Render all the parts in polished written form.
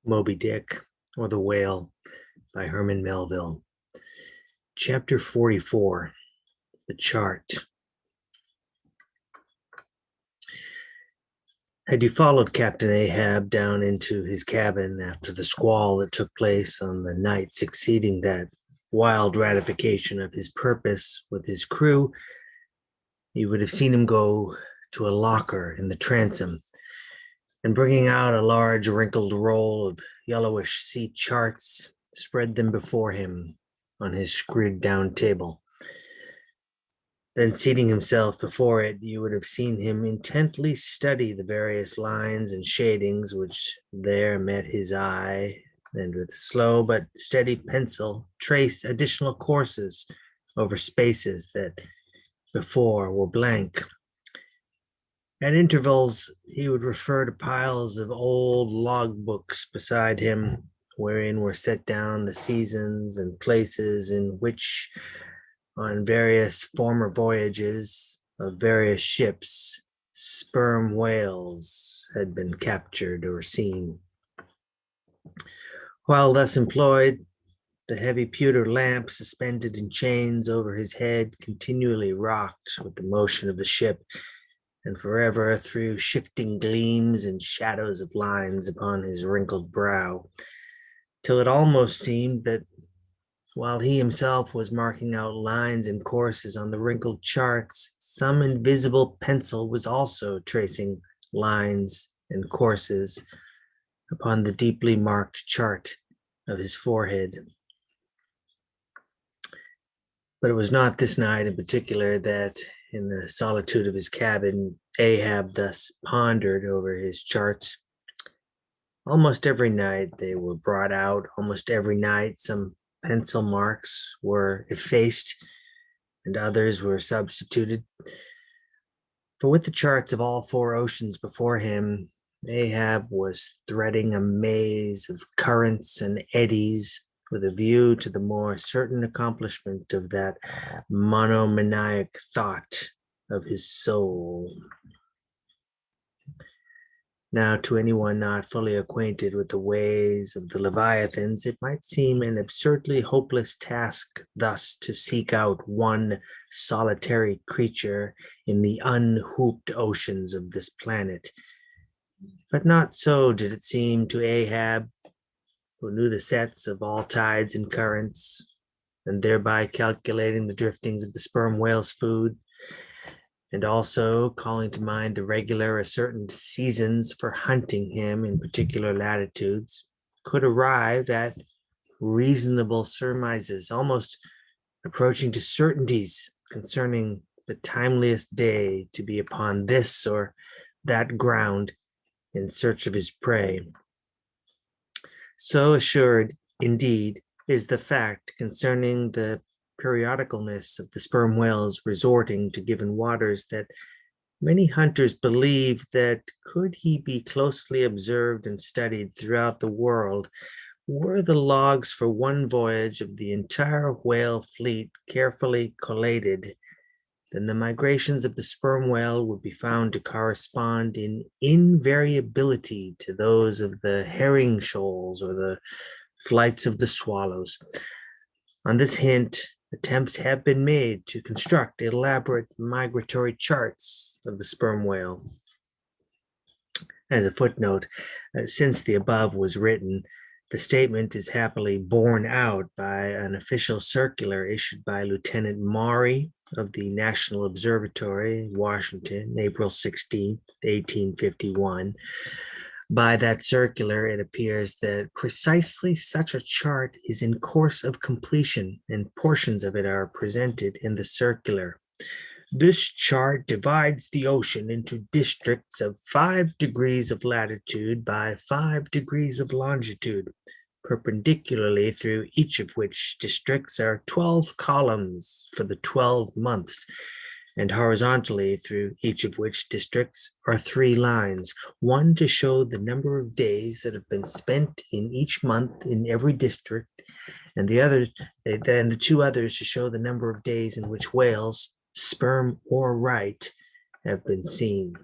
Moby-Dick, or The Whale by Herman Melville. Chapter 44, The Chart. Had you followed Captain Ahab down into his cabin after the squall that took place on the night succeeding that wild ratification of his purpose with his crew, you would have seen him go to a locker in the transom and, bringing out a large wrinkled roll of yellowish sea charts, spread them before him on his screwed down table. Then, seating himself before it, you would have seen him intently study the various lines and shadings which there met his eye, and with slow but steady pencil trace additional courses over spaces that before were blank. At intervals, he would refer to piles of old logbooks beside him, wherein were set down the seasons and places in which, on various former voyages of various ships, sperm whales had been captured or seen. While thus employed, the heavy pewter lamp suspended in chains over his head continually rocked with the motion of the ship, and forever threw shifting gleams and shadows of lines upon his wrinkled brow, till it almost seemed that while he himself was marking out lines and courses on the wrinkled charts, some invisible pencil was also tracing lines and courses upon the deeply marked chart of his forehead. But it was not this night in particular that, in the solitude of his cabin, Ahab thus pondered over his charts. Almost every night they were brought out. Almost every night some pencil marks were effaced and others were substituted. For with the charts of all four oceans before him, Ahab was threading a maze of currents and eddies with a view to the more certain accomplishment of that monomaniac thought of his soul. Now, to anyone not fully acquainted with the ways of the Leviathans, it might seem an absurdly hopeless task thus to seek out one solitary creature in the unhooped oceans of this planet. But not so did it seem to Ahab, who knew the sets of all tides and currents, and thereby calculating the driftings of the sperm whale's food, and also calling to mind the regular ascertained seasons for hunting him in particular latitudes, could arrive at reasonable surmises, almost approaching to certainties concerning the timeliest day to be upon this or that ground in search of his prey. So assured, indeed, is the fact concerning the periodicalness of the sperm whales resorting to given waters that many hunters believe that, could he be closely observed and studied throughout the world, were the logs for one voyage of the entire whale fleet carefully collated, then the migrations of the sperm whale would be found to correspond in invariability to those of the herring shoals or the flights of the swallows. On this hint, attempts have been made to construct elaborate migratory charts of the sperm whale. As a footnote, since the above was written, the statement is happily borne out by an official circular issued by Lieutenant Maury of the National Observatory, Washington, April 16, 1851. By that circular, it appears that precisely such a chart is in course of completion, and portions of it are presented in the circular. This chart divides the ocean into districts of 5 degrees of latitude by 5 degrees of longitude, perpendicularly through each of which districts are 12 columns for the 12 months, and horizontally through each of which districts are 3 lines, one to show the number of days that have been spent in each month in every district, and the 2 others to show the number of days in which whales, sperm or right, have been seen.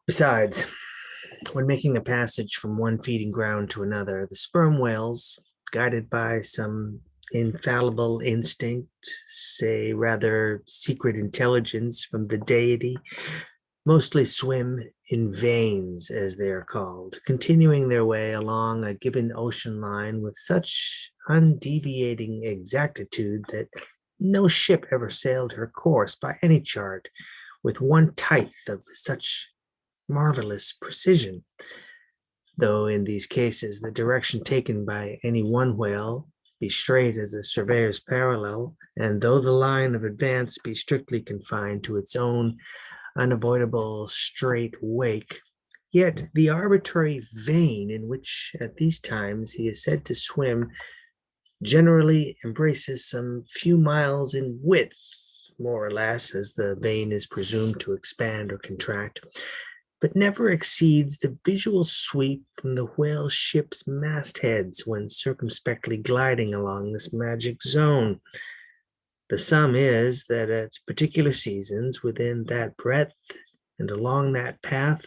Besides, When making a passage from one feeding ground to another, the sperm whales, guided by some infallible instinct, say rather secret intelligence from the deity, mostly swim in veins, as they are called, continuing their way along a given ocean line with such undeviating exactitude that no ship ever sailed her course by any chart with one tithe of such marvelous precision. Though in these cases the direction taken by any one whale be straight as a surveyor's parallel, and though the line of advance be strictly confined to its own unavoidable straight wake, yet the arbitrary vein in which at these times he is said to swim generally embraces some few miles in width, more or less, as the vein is presumed to expand or contract, but never exceeds the visual sweep from the whale ship's mastheads when circumspectly gliding along this magic zone. The sum is that at particular seasons within that breadth and along that path,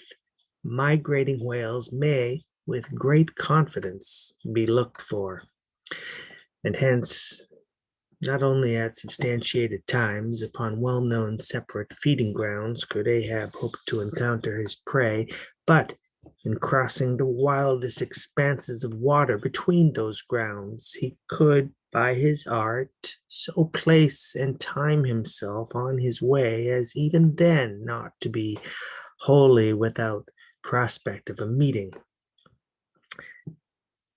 migrating whales may, with great confidence, be looked for. And hence, not only at substantiated times upon well-known separate feeding grounds could Ahab hope to encounter his prey, but in crossing the wildest expanses of water between those grounds, he could, by his art, so place and time himself on his way as even then not to be wholly without prospect of a meeting.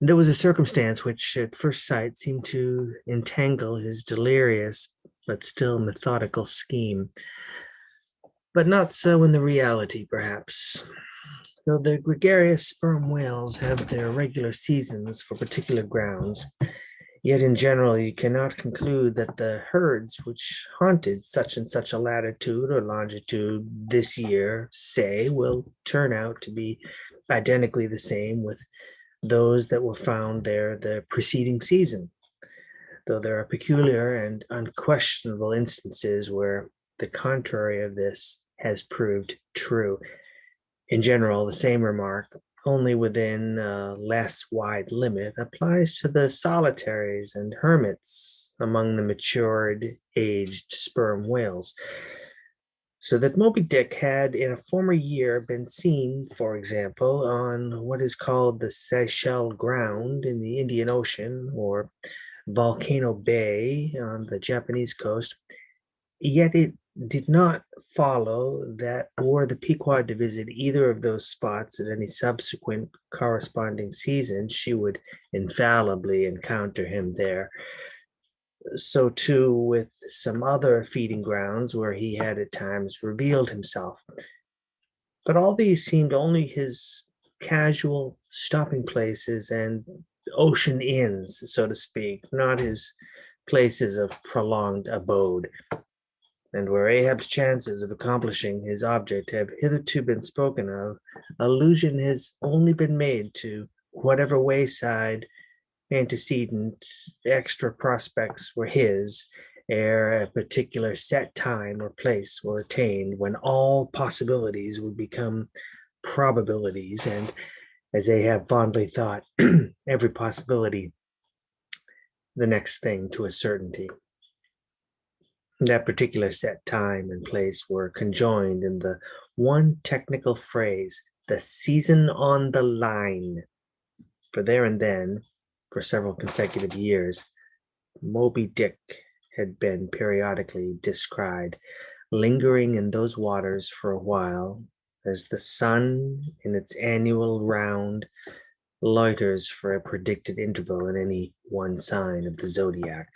There was a circumstance which at first sight seemed to entangle his delirious but still methodical scheme, but not so in the reality, perhaps. Though the gregarious sperm whales have their regular seasons for particular grounds, yet in general you cannot conclude that the herds which haunted such and such a latitude or longitude this year, say, will turn out to be identically the same with those that were found there the preceding season, though there are peculiar and unquestionable instances where the contrary of this has proved true. In general, the same remark, only within a less wide limit, applies to the solitaries and hermits among the matured, aged sperm whales. So that Moby-Dick had in a former year been seen, for example, on what is called the Seychelles Ground in the Indian Ocean, or Volcano Bay on the Japanese coast, yet it did not follow that were the Pequod to visit either of those spots at any subsequent corresponding season, she would infallibly encounter him there. So too with some other feeding grounds where he had at times revealed himself. But all these seemed only his casual stopping places and ocean inns, so to speak, not his places of prolonged abode. And where Ahab's chances of accomplishing his object have hitherto been spoken of, allusion has only been made to whatever wayside antecedent extra prospects were his ere a particular set time or place were attained when all possibilities would become probabilities, and, as Ahab fondly thought, every possibility the next thing to a certainty. That particular set time and place were conjoined in the one technical phrase, the season on the line. For there and then, for several consecutive years, Moby-Dick had been periodically descried, lingering in those waters for a while, as the sun in its annual round loiters for a predicted interval in any one sign of the zodiac.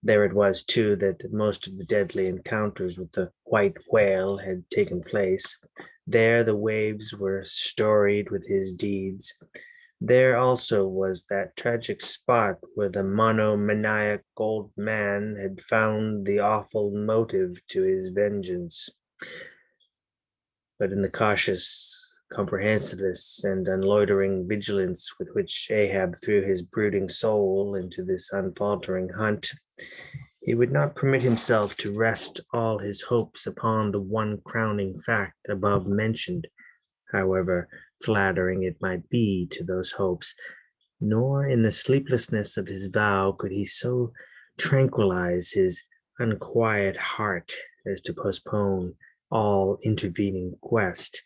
There it was, too, that most of the deadly encounters with the white whale had taken place. There the waves were storied with his deeds. There also was that tragic spot where the monomaniac old man had found the awful motive to his vengeance. But in the cautious comprehensiveness and unloitering vigilance with which Ahab threw his brooding soul into this unfaltering hunt, he would not permit himself to rest all his hopes upon the one crowning fact above mentioned. However, flattering it might be to those hopes, nor in the sleeplessness of his vow could he so tranquilize his unquiet heart as to postpone all intervening quest.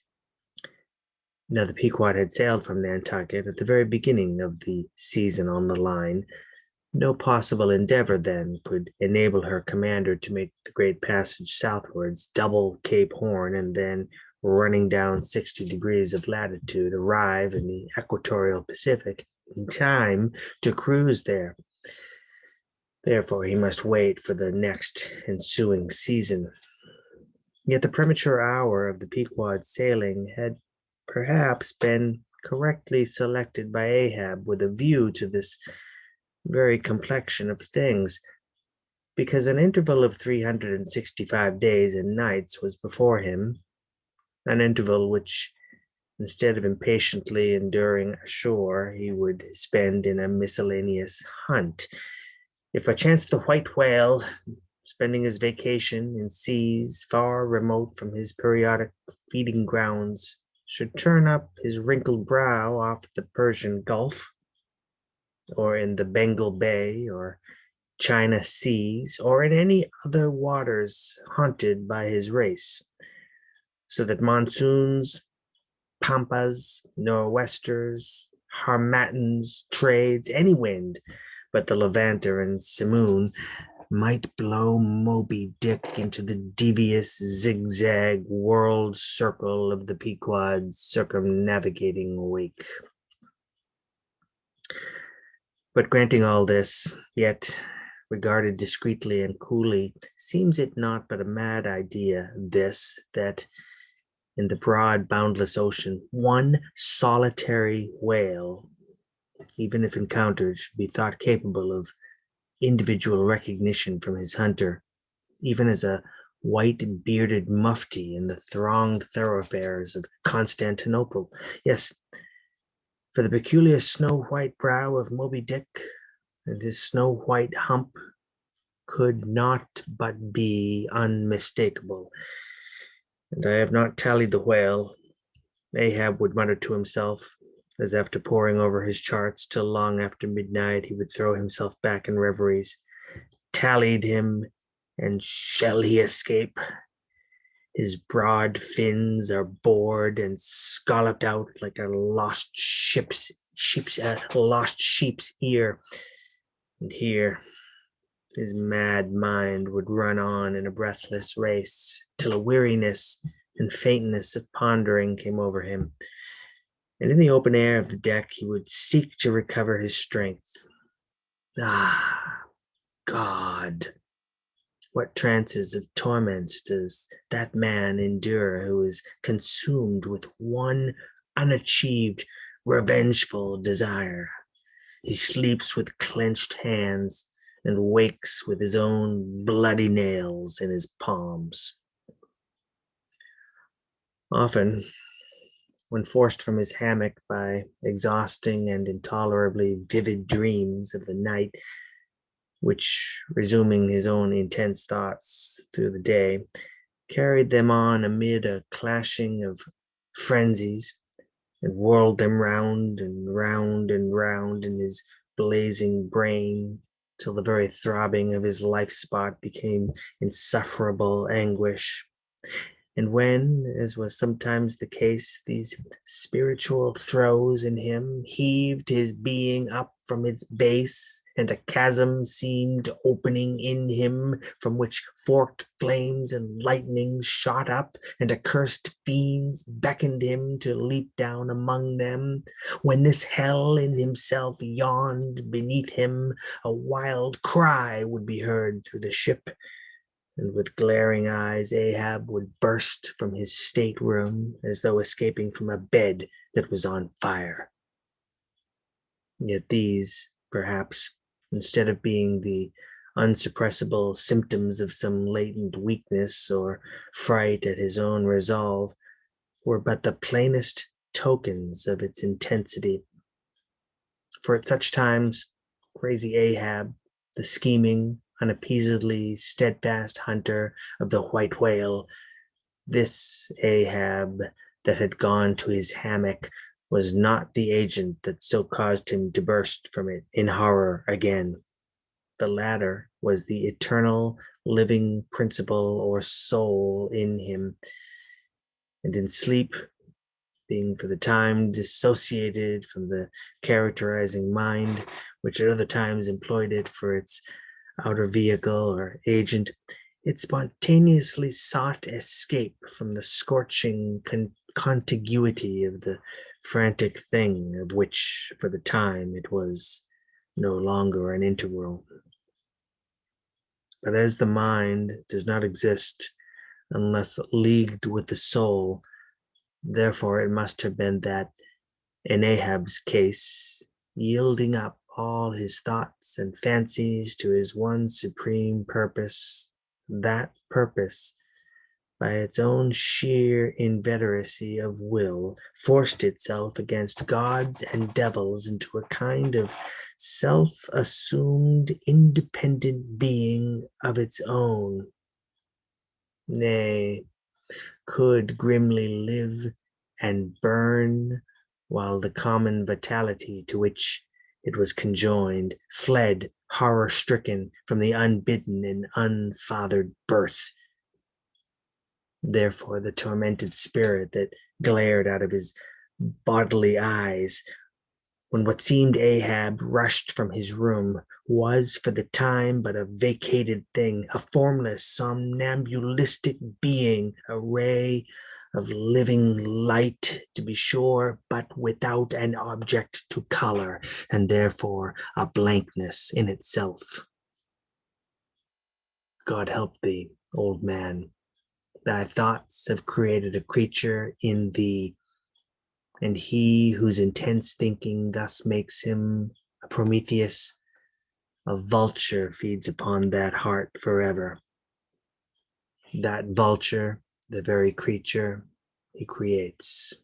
Now, the Pequod had sailed from Nantucket at the very beginning of the season on the line. No possible endeavor, then, could enable her commander to make the great passage southwards, double Cape Horn, and then, running down 60 degrees of latitude, arrive in the equatorial Pacific in time to cruise there. Therefore, he must wait for the next ensuing season. Yet the premature hour of the Pequod's sailing had perhaps been correctly selected by Ahab with a view to this very complexion of things, because an interval of 365 days and nights was before him, an interval which, instead of impatiently enduring ashore, he would spend in a miscellaneous hunt. If by chance the white whale, spending his vacation in seas far remote from his periodic feeding grounds, should turn up his wrinkled brow off the Persian Gulf, or in the Bengal Bay, or China seas, or in any other waters haunted by his race, so that monsoons, pampas, nor'westers, harmattans, trades, any wind but the Levanter and Simoon might blow Moby-Dick into the devious zigzag world circle of the Pequod's circumnavigating wake. But granting all this, yet regarded discreetly and coolly, seems it not but a mad idea, this, that in the broad, boundless ocean, one solitary whale, even if encountered, should be thought capable of individual recognition from his hunter, even as a white bearded mufti in the thronged thoroughfares of Constantinople. Yes, for the peculiar snow-white brow of Moby-Dick and his snow-white hump could not but be unmistakable. And I have not tallied the whale, Ahab would mutter to himself, as after poring over his charts till long after midnight he would throw himself back in reveries. Tallied him, and shall he escape? His broad fins are bored and scalloped out like a lost sheep's ear. And here his mad mind would run on in a breathless race till a weariness and faintness of pondering came over him, and in the open air of the deck he would seek to recover his strength. Ah, God! What trances of torments does that man endure who is consumed with one unachieved, revengeful desire? He sleeps with clenched hands and wakes with his own bloody nails in his palms. Often, when forced from his hammock by exhausting and intolerably vivid dreams of the night, which, resuming his own intense thoughts through the day, carried them on amid a clashing of frenzies, and whirled them round and round and round in his blazing brain, till the very throbbing of his life spot became insufferable anguish. And when, as was sometimes the case, these spiritual throes in him heaved his being up from its base, and a chasm seemed opening in him, from which forked flames and lightnings shot up, and accursed fiends beckoned him to leap down among them, when this hell in himself yawned beneath him, a wild cry would be heard through the ship, and with glaring eyes Ahab would burst from his stateroom as though escaping from a bed that was on fire. Yet these, perhaps, instead of being the unsuppressible symptoms of some latent weakness or fright at his own resolve, were but the plainest tokens of its intensity. For at such times, crazy Ahab, the scheming, unappeasedly steadfast hunter of the white whale, this Ahab that had gone to his hammock was not the agent that so caused him to burst from it in horror again. The latter was the eternal living principle or soul in him, and in sleep, being for the time dissociated from the characterizing mind, which at other times employed it for its outer vehicle or agent, it spontaneously sought escape from the scorching contiguity of the frantic thing of which, for the time, it was no longer an integral. But as the mind does not exist unless leagued with the soul, therefore it must have been that, in Ahab's case, yielding up all his thoughts and fancies to his one supreme purpose, that purpose, by its own sheer inveteracy of will, forced itself against gods and devils into a kind of self-assumed independent being of its own. Nay, could grimly live and burn, while the common vitality to which it was conjoined fled horror-stricken from the unbidden and unfathered birth. Therefore, the tormented spirit that glared out of his bodily eyes when what seemed Ahab rushed from his room was for the time but a vacated thing, a formless, somnambulistic being, a ray of living light, to be sure, but without an object to color, and therefore a blankness in itself. God help thee, old man. Thy thoughts have created a creature in thee, and he whose intense thinking thus makes him a Prometheus, a vulture feeds upon that heart forever. That vulture, the very creature he creates.